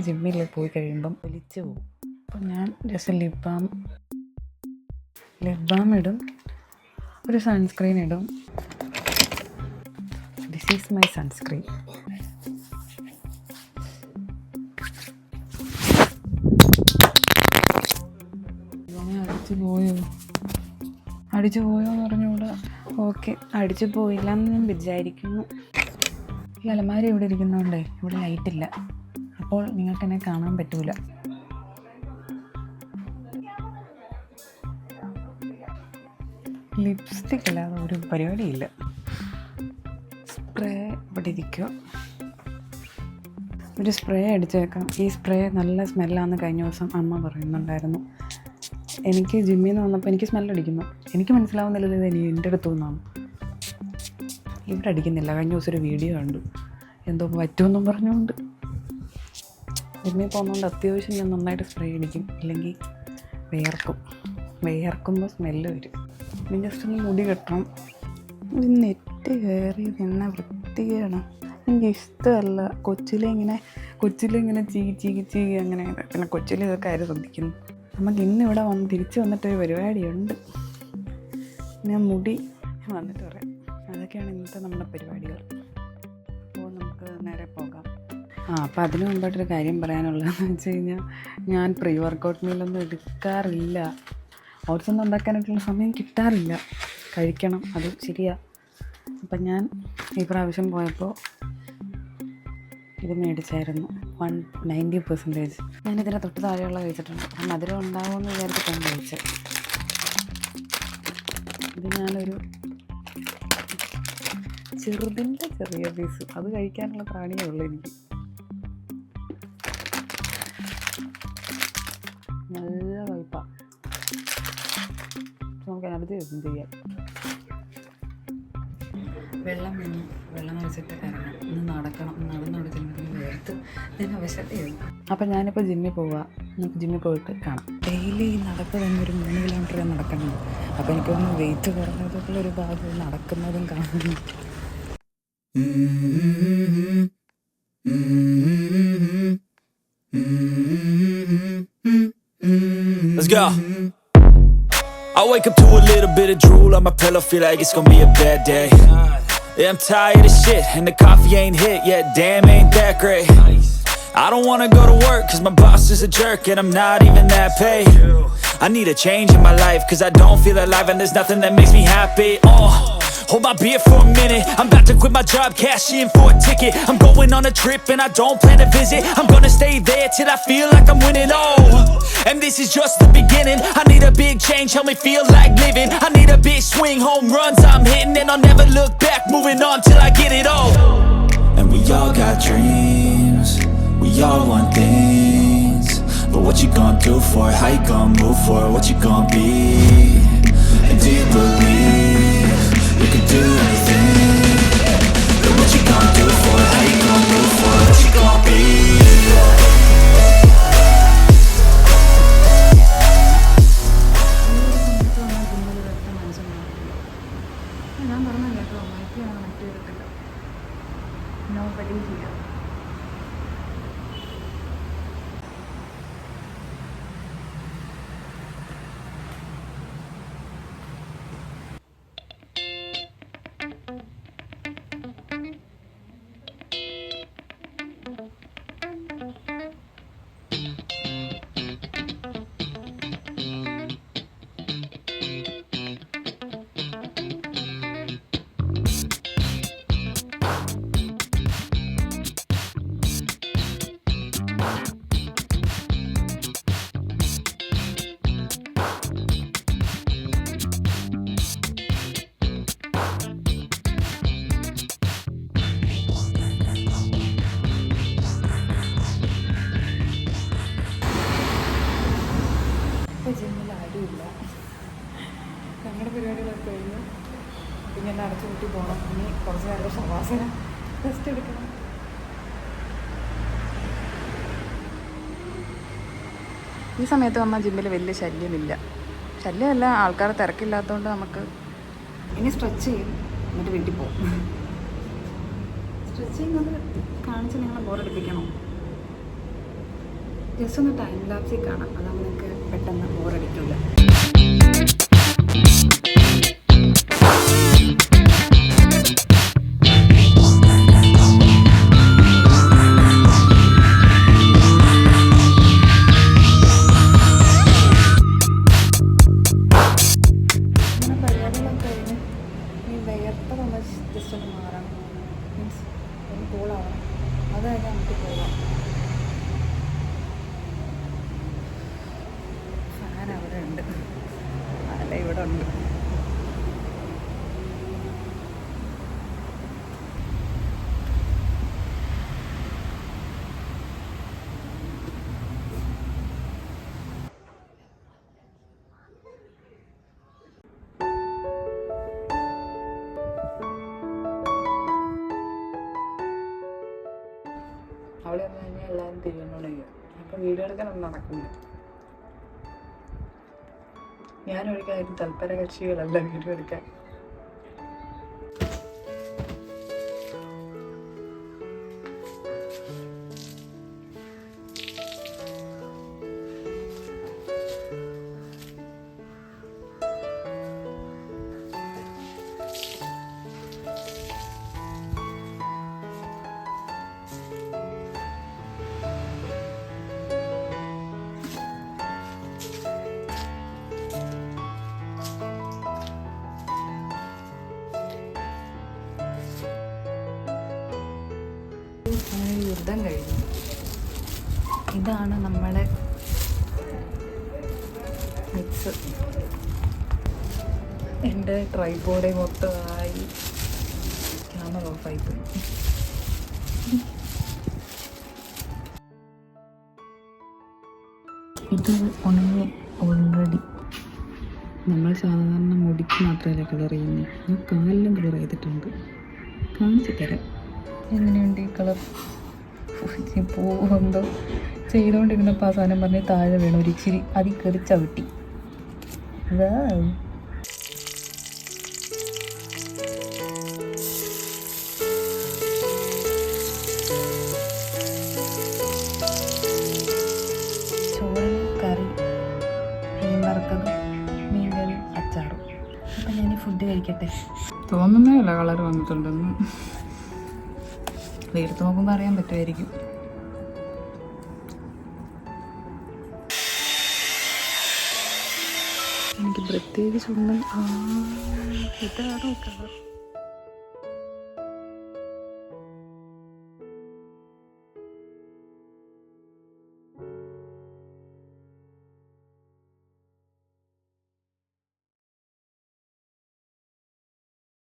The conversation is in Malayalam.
ജിമ്മിൽ പോയി കഴിയുമ്പം ഒലിച്ചു പോകും. അപ്പം ഞാൻ ജസ്റ്റ് ലിപ് ബാം ഇടും, ഒരു സൺസ്ക്രീൻ ഇടും. This is my sunscreen. അടിച്ചു പോയോ എന്ന് പറഞ്ഞുകൂടാ. ഓക്കെ, അടിച്ചു പോയില്ല എന്ന് ഞാൻ വിചാരിക്കുന്നു. ഈ അലമാര ഇവിടെ ഇരിക്കുന്നതുകൊണ്ടേ ഇവിടെ ലൈറ്റില്ല, അപ്പോൾ നിങ്ങൾക്ക് എന്നെ കാണാൻ പറ്റൂല. ലിപ്സ്റ്റിക് അല്ലാതെ ഒരു പരിപാടിയില്ല. സ്പ്രേ ഇവിടെ ഇരിക്കുക, ഒരു സ്പ്രേ അടിച്ചേക്കാം. ഈ സ്പ്രേ നല്ല സ്മെല്ലാന്ന് കഴിഞ്ഞ ദിവസം അമ്മ പറയുന്നുണ്ടായിരുന്നു. എനിക്ക് ജിമ്മിൽ നിന്ന് വന്നപ്പോൾ എനിക്ക് സ്മെല്ലടിക്കുന്നു. എനിക്ക് മനസ്സിലാവുന്നില്ല ഇത് എൻ്റെ അടുത്ത് നിന്നാണ്. ഇവിടെ അടിക്കുന്നില്ല. കഴിഞ്ഞ ദിവസം ഒരു വീഡിയോ കണ്ടു, എന്തോ പറ്റുമെന്നും പറഞ്ഞുകൊണ്ട്. ജിമ്മിൽ പോകുന്നതുകൊണ്ട് അത്യാവശ്യം ഞാൻ നന്നായിട്ട് സ്പ്രേ അടിക്കും, ഇല്ലെങ്കിൽ വിയർക്കുമ്പോൾ സ്മെല്ല് വരും. ഇനി ജസ്റ്റ് ഒന്ന് മുടി കെട്ടണം. ഇത് നെറ്റ് കയറി തന്നെ വൃത്തിയാണ്, എനിക്ക് ഇഷ്ടമല്ല. കൊച്ചിലിങ്ങനെ ചീ അങ്ങനെ. പിന്നെ കൊച്ചിൽ ഇതൊക്കെ ആരും ശ്രദ്ധിക്കുന്നു. നമുക്ക് ഇന്നിവിടെ തിരിച്ച് വന്നിട്ടൊരു പരിപാടിയുണ്ട്. ഞാൻ മുടി വന്നിട്ട് പറയാം. അതൊക്കെയാണ് ഇന്നത്തെ നമ്മുടെ പരിപാടികൾ. അപ്പോൾ നമുക്ക് നേരെ പോകാം. അപ്പോൾ അതിന് മുമ്പായിട്ടൊരു കാര്യം പറയാനുള്ളതെന്ന് വെച്ച് കഴിഞ്ഞാൽ, ഞാൻ പ്രീ വർക്കൗട്ട് മീലൊന്നും എടുക്കാറില്ല. ഓട്സൊന്നും ഉണ്ടാക്കാനായിട്ടുള്ള സമയം കിട്ടാറില്ല. കഴിക്കണം, അത് ശരിയാ. അപ്പം ഞാൻ ഈ പ്രാവശ്യം പോയപ്പോൾ ഇത് മേടിച്ചായിരുന്നു 190%. ഞാനിതിനെ തൊട്ട് താഴെയുള്ള കഴിച്ചിട്ടുണ്ട്. അപ്പം മധുരം ഉണ്ടാകുമെന്ന് വിചാരിച്ചിട്ടാണ് കഴിച്ചത്. ഇത് ഞാനൊരു ചെറുതിൻ്റെ ചെറിയ പീസ്, അത് കഴിക്കാനുള്ള പ്രാണിയേ ഉള്ളൂ എനിക്ക്. നല്ല കഴിപ്പാണ്. നമുക്ക് എനർജി ചെയ്യാം. വെള്ളം നിറച്ചിട്ട് കയറണം. ഇന്ന് നടക്കണം. നടന്നെടുത്തിട്ട് വേർത്ത് ഞാൻ അവശതയായി. അപ്പം ഞാനിപ്പോൾ ജിമ്മിൽ പോവുക. നമുക്ക് ജിമ്മിൽ പോയിട്ട് കാണാം. ഡെയിലി നടപ്പ് തന്നെ ഒരു 3 കിലോമീറ്റർ നടക്കണം. അപ്പോൾ എനിക്കൊന്ന് വെയിറ്റ് കുറഞ്ഞതുള്ള ഒരു ഭാഗം നടക്കുന്നതും കാണുന്നു. Let's go. I wake up to a little bit of drool on my pillow, feel like it's gonna be a bad day. Yeah, I'm tired of shit, and the coffee ain't hit yet, damn ain't that great. I don't wanna go to work, cause my boss is a jerk, and I'm not even that paid. I need a change in my life, cause I don't feel alive, and there's nothing that makes me happy. Hold my beer for a minute, I'm about to quit my job, cash in for a ticket. I'm going on a trip and I don't plan to visit. I'm gonna stay there till I feel like I'm winning, and this is just the beginning. I need a big change, help me feel like living. I need a big swing, home runs I'm hitting, and I'll never look back, moving on till I get it all. And we all got dreams, we all want things, but what you gonna do for it? How you gonna move for it? What you gonna be? And do you believe you can do anything? But what you gonna do for it? How you gonna move for it? What you gonna be? ഞാൻ പറഞ്ഞ കേട്ടോ, മൈക്കാണ് മറ്റേ എടുത്തില്ല. Nobody here. ജിമ്മിൽ ആരുമില്ല. ഞങ്ങളുടെ പരിപാടികളൊക്കെ കഴിഞ്ഞു. പിന്നെ എന്നെ അടച്ചു കൂട്ടി പോകണം. ഇനി കുറച്ച് നേരം ശവാസന റെസ്റ്റ് എടുക്കണം. ഈ സമയത്ത് വന്നാൽ ജിമ്മിൽ വലിയ ശല്യമല്ല, ആൾക്കാർ തിരക്കില്ലാത്തതുകൊണ്ട് നമുക്ക് ഇനി സ്ട്രെച്ച് ചെയ്യും, എന്നിട്ട് വീട്ടിൽ പോകും. സ്ട്രെച്ച് ചെയ്യുന്നത് കാണിച്ച് നിങ്ങളെ ബോറടിപ്പിക്കണം. ജസ്റ്റ് ഒന്ന് ടൈം ലാപ്സിൽ കാണാം, അതാകുമ്പോൾ നിങ്ങൾക്ക് പെട്ടെന്ന് ബോറടിക്കില്ല. അങ്ങനെ പരിപാടികളൊക്കെ കഴിഞ്ഞ് ഈ വിയർത്തതൊന്ന് ജസ്റ്റ് ഒന്ന് മാറാം, മീൻസ് ഒന്ന് കൂളാവണം. അത് കഴിഞ്ഞ് നമുക്ക് പോകാം. ഫാൻ അവിടെ ഉണ്ട്, അല്ല ഇവിടെ ഉണ്ട്. അവിടെ വന്നു കഴിഞ്ഞാൽ എല്ലാവരും തിരിഞ്ഞോണ്ടിരിക്കും. അപ്പം വീഡിയോ എടുക്കാനൊന്നും നടക്കില്ല. ഞാനൊരിക്കലും തൽപര കക്ഷികളല്ല വീഡിയോ എടുക്കാൻ. അങ്ങനെ യുദ്ധം കഴിഞ്ഞു. ഇതാണ് നമ്മുടെ മിക്സ്. എൻ്റെ ട്രൈപോഡ് മൊത്തമായി ക്യാമറ ഓഫായി പോയി. ഇത് ഉണങ്ങി ഓൾറെഡി. നമ്മൾ സാധാരണ മുടിക്ക് മാത്രമല്ല കളർ ചെയ്യുന്നത്, ഞാൻ കാലിലും കളർ ചെയ്തിട്ടുണ്ട്. കാണിച്ചു തരാം എങ്ങനെയുണ്ട് ഈ കളർ. പൂവെന്തോ ചെയ്തുകൊണ്ടിരുന്നപ്പോൾ ആ സാധനം പറഞ്ഞ് താഴെ വീണു, ഒരു ഇച്ചിരി അതിൽ കയറി ചവിട്ടി. ചോറിന് കറി, മീൻ വറുത്തതും, മീൻ കറി, അച്ചാറും. അപ്പം ഞാൻ ഫുഡ് കഴിക്കട്ടെ. തോന്നുന്നേ ഇല്ല കളർ വന്നിട്ടുണ്ടെന്ന്. എടുത്ത് നോക്കുമ്പോൾ അറിയാൻ പറ്റുമായിരിക്കും. എനിക്ക് പ്രത്യേകിച്ചൊന്നും ഇതാണോ കളർ.